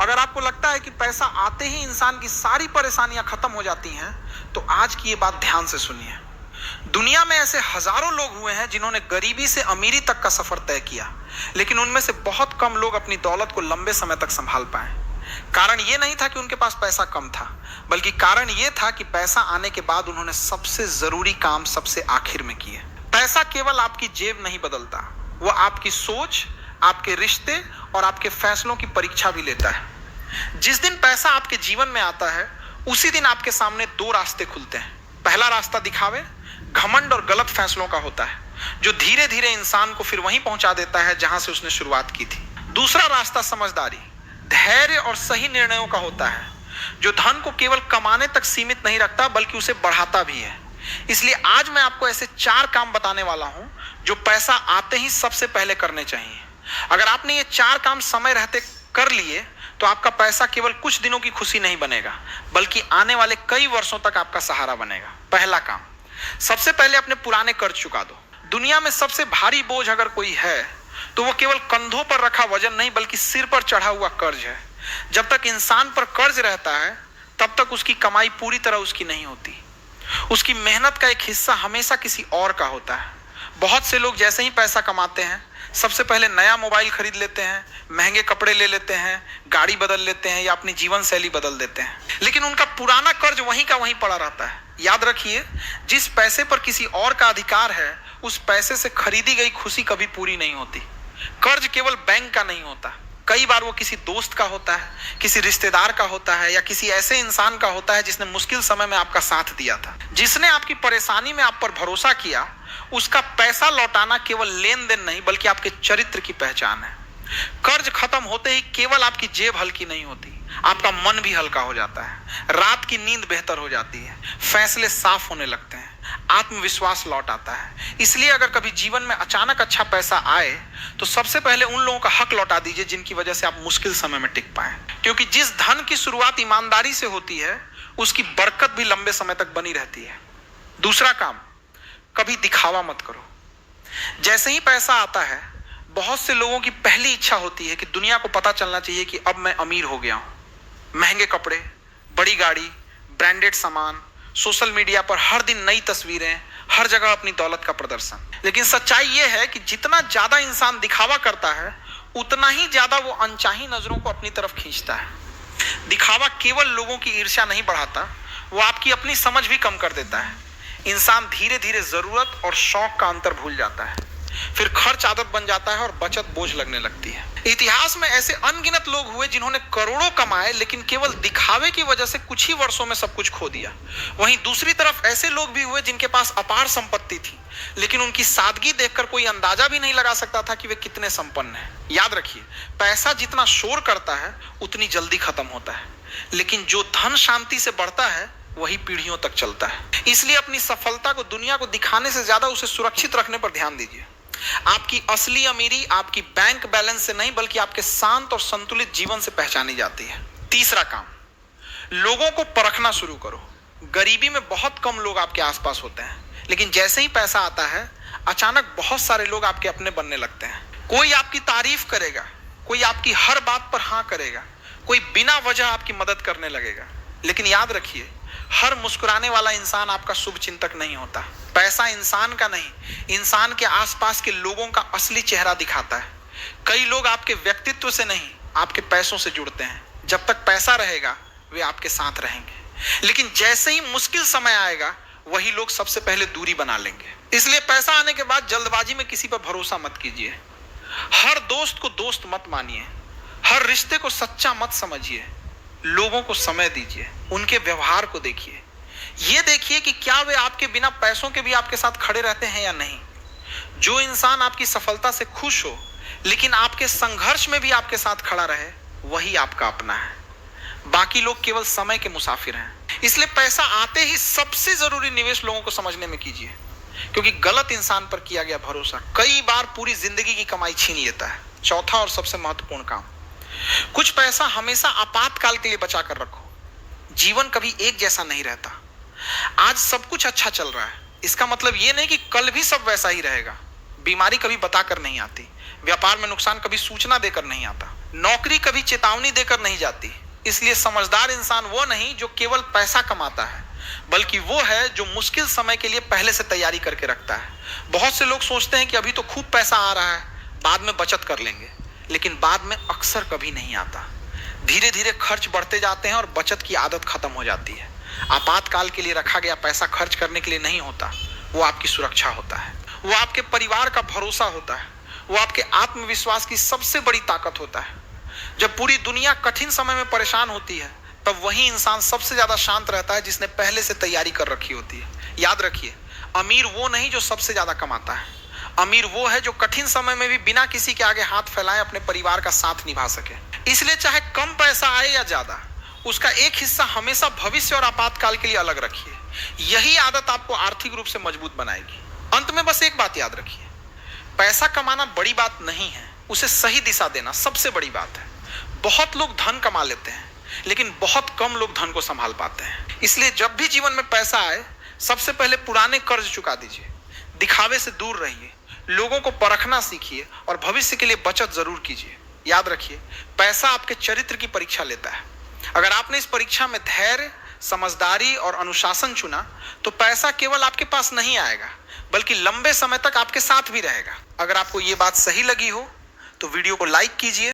अगर आपको लगता है कि पैसा आते ही इंसान की सारी परेशानियां खत्म हो जाती हैं, तो आज की ये बात ध्यान से सुनिए। दुनिया में ऐसे हजारों लोग हुए हैं जिन्होंने गरीबी से अमीरी तक का सफर तय किया, लेकिन उनमें से बहुत कम लोग अपनी दौलत को लंबे समय तक संभाल पाए। कारण ये नहीं था कि उनके पास पैसा कम था, बल्कि कारण ये था कि पैसा आने के बाद उन्होंने सबसे जरूरी काम सबसे आखिर में किए। पैसा केवल आपकी जेब नहीं बदलता, वो आपकी सोच, आपके रिश्ते और आपके फैसलों की परीक्षा भी लेता है। जिस दिन पैसा आपके जीवन में आता है, उसी दिन आपके सामने दो रास्ते खुलते हैं। पहला रास्ता दिखावे, घमंड और गलत फैसलों का होता है, जो धीरे धीरे इंसान को फिर वहीं पहुंचा देता है जहां से उसने शुरुआत की थी। दूसरा रास्ता समझदारी, धैर्य और सही निर्णयों का होता है, जो धन को केवल कमाने तक सीमित नहीं रखता बल्कि उसे बढ़ाता भी है। इसलिए आज मैं आपको ऐसे 4 काम बताने वाला हूं जो पैसा आते ही सबसे पहले करने चाहिए। अगर आपने ये 4 काम समय रहते कर लिए तो आपका पैसा केवल कुछ दिनों की खुशी नहीं बनेगा, बल्कि आने वाले कई वर्षों तक आपका सहारा बनेगा। पहला काम, सबसे पहले अपने पुराने कर्ज चुका दो। दुनिया में सबसे भारी बोझ अगर कोई है तो वो केवल कंधों पर रखा वजन नहीं, बल्कि सिर पर चढ़ा हुआ कर्ज है। जब तक इंसान पर कर्ज रहता है, तब तक उसकी कमाई पूरी तरह उसकी नहीं होती। उसकी मेहनत का एक हिस्सा हमेशा किसी और का होता है। बहुत से लोग जैसे ही पैसा कमाते हैं, सबसे पहले नया मोबाइल खरीद लेते हैं, महंगे कपड़े ले लेते हैं, गाड़ी बदल लेते हैं या अपनी जीवन शैली बदल देते हैं, लेकिन उनका पुराना कर्ज वहीं का वहीं पड़ा रहता है। याद रखिए, जिस पैसे पर किसी और का अधिकार है, उस पैसे से खरीदी गई खुशी कभी पूरी नहीं होती। कर्ज केवल बैंक का नहीं होता, कई बार वो किसी दोस्त का होता है, किसी रिश्तेदार का होता है या किसी ऐसे इंसान का होता है जिसने मुश्किल समय में आपका साथ दिया था। जिसने आपकी परेशानी में आप पर भरोसा किया, उसका पैसा लौटाना केवल लेन देन नहीं बल्कि आपके चरित्र की पहचान है। कर्ज खत्म होते ही केवल आपकी जेब हल्की नहीं होती, आपका मन भी हल्का हो जाता है, रात की नींद बेहतर हो जाती है, फैसले साफ होने लगते हैं, आत्मविश्वास लौट आता है। इसलिए अगर कभी जीवन में अचानक अच्छा पैसा आए तो सबसे पहले उन लोगों का हक लौटा दीजिए जिनकी वजह से आप मुश्किल समय में टिक पाए, क्योंकि जिस धन की शुरुआत ईमानदारी से होती है, उसकी बरकत भी लंबे समय तक बनी रहती है। दूसरा काम, कभी दिखावा मत करो। जैसे ही पैसा आता है, बहुत से लोगों की पहली इच्छा होती है कि दुनिया को पता चलना चाहिए कि अब मैं अमीर हो गया हूं। महंगे कपड़े, बड़ी गाड़ी, ब्रांडेड सामान, सोशल मीडिया पर हर दिन नई तस्वीरें, हर जगह अपनी दौलत का प्रदर्शन। लेकिन सच्चाई यह है कि जितना ज्यादा इंसान दिखावा करता है, उतना ही ज्यादा वो अनचाही नजरों को अपनी तरफ खींचता है। दिखावा केवल लोगों की ईर्ष्या नहीं बढ़ाता, वो आपकी अपनी समझ भी कम कर देता है। इंसान धीरे धीरे जरूरत और शौक का अंतर भूल जाता है, फिर खर्च आदत बन जाता है और बचत बोझ लगने लगती है। इतिहास में ऐसे अनगिनत लोग हुए जिन्होंने करोड़ों कमाए, लेकिन केवल दिखावे की वजह से कुछ ही वर्षों में सब कुछ खो दिया। वहीं दूसरी तरफ ऐसे लोग भी हुए जिनके पास अपार संपत्ति थी, लेकिन उनकी सादगी देखकर कोई अंदाजा भी नहीं लगा सकता था कि वे कितने संपन्न हैं। याद रखिए, पैसा जितना शोर करता है उतनी जल्दी खत्म होता है, लेकिन जो धन शांति से बढ़ता है वही पीढ़ियों तक चलता है। इसलिए अपनी सफलता को दुनिया को दिखाने से ज्यादा उसे सुरक्षित रखने पर ध्यान दीजिए। आपकी असली अमीरी आपकी बैंक बैलेंस से नहीं बल्कि आपके शांत और संतुलित जीवन से पहचानी जाती है। तीसरा काम, लोगों को परखना शुरू करो। गरीबी में बहुत कम लोग आपके आसपास होते हैं, लेकिन जैसे ही पैसा आता है, अचानक बहुत सारे लोग आपके अपने बनने लगते हैं। कोई आपकी तारीफ करेगा, कोई आपकी हर बात पर हाँ करेगा, कोई बिना वजह आपकी मदद करने लगेगा। लेकिन याद रखिए, हर मुस्कुराने वाला इंसान आपका शुभ चिंतक नहीं होता। पैसा इंसान का नहीं, इंसान के आसपास के लोगों का असली चेहरा दिखाता है। कई लोग आपके व्यक्तित्व से नहीं, आपके पैसों से जुड़ते हैं। जब तक पैसा रहेगा, वे आपके साथ रहेंगे, लेकिन जैसे ही मुश्किल समय आएगा, वही लोग सबसे पहले दूरी बना लेंगे। इसलिए पैसा आने के बाद जल्दबाजी में किसी पर भरोसा मत कीजिए। हर दोस्त को दोस्त मत मानिए, हर रिश्ते को सच्चा मत समझिए। लोगों को समय दीजिए, उनके व्यवहार को देखिए। ये देखिए कि क्या वे आपके बिना पैसों के भी आपके साथ खड़े रहते हैं या नहीं। जो इंसान आपकी सफलता से खुश हो लेकिन आपके संघर्ष में भी आपके साथ खड़ा रहे, वही आपका अपना है। बाकी लोग केवल समय के मुसाफिर हैं। इसलिए पैसा आते ही सबसे जरूरी निवेश लोगों को समझने में कीजिए, क्योंकि गलत इंसान पर किया गया भरोसा कई बार पूरी जिंदगी की कमाई छीन लेता है। चौथा और सबसे महत्वपूर्ण काम, कुछ पैसा हमेशा आपातकाल के लिए बचा कर रखो। जीवन कभी एक जैसा नहीं रहता। आज सब कुछ अच्छा चल रहा है, इसका मतलब यह नहीं कि कल भी सब वैसा ही रहेगा। बीमारी कभी बताकर नहीं आती, व्यापार में नुकसान कभी सूचना देकर नहीं आता। नौकरी कभी चेतावनी देकर नहीं जाती, इसलिए समझदार इंसान वो नहीं जो केवल पैसा कमाता है, बल्कि वो है जो मुश्किल समय के लिए पहले से तैयारी करके रखता है। बहुत से लोग सोचते हैं कि अभी तो खूब पैसा आ रहा है, बाद में बचत कर लेंगे, लेकिन बाद में अक्सर कभी नहीं आता। धीरे धीरे खर्च बढ़ते जाते हैं और बचत की आदत खत्म हो जाती है। आपातकाल के लिए रखा गया पैसा खर्च करने के लिए नहीं होता, वो आपकी सुरक्षा होता है, वो आपके परिवार का भरोसा होता है, वो आपके आत्मविश्वास की सबसे बड़ी ताकत होता है। जब पूरी दुनिया कठिन समय में परेशान होती है, तब वही इंसान सबसे ज्यादा शांत रहता है जिसने पहले से तैयारी कर रखी होती है। याद रखिए, अमीर वो नहीं जो सबसे ज्यादा कमाता है, अमीर वो है जो कठिन समय में भी बिना किसी के आगे हाथ फैलाए अपने परिवार का साथ निभा सके। इसलिए चाहे कम पैसा आए या ज्यादा, उसका एक हिस्सा हमेशा भविष्य और आपातकाल के लिए अलग रखिए। यही आदत आपको आर्थिक रूप से मजबूत बनाएगी। अंत में बस एक बात याद रखिए, पैसा कमाना बड़ी बात नहीं है, उसे सही दिशा देना सबसे बड़ी बात है। बहुत लोग धन कमा लेते हैं, लेकिन बहुत कम लोग धन को संभाल पाते हैं। इसलिए जब भी जीवन में पैसा आए, सबसे पहले पुराने कर्ज चुका दीजिए, दिखावे से दूर रहिए, लोगों को परखना सीखिए और भविष्य के लिए बचत जरूर कीजिए। याद रखिए, पैसा आपके चरित्र की परीक्षा लेता है। अगर आपने इस परीक्षा में धैर्य, समझदारी और अनुशासन चुना, तो पैसा केवल आपके पास नहीं आएगा, बल्कि लंबे समय तक आपके साथ भी रहेगा। अगर आपको ये बात सही लगी हो तो वीडियो को लाइक कीजिए।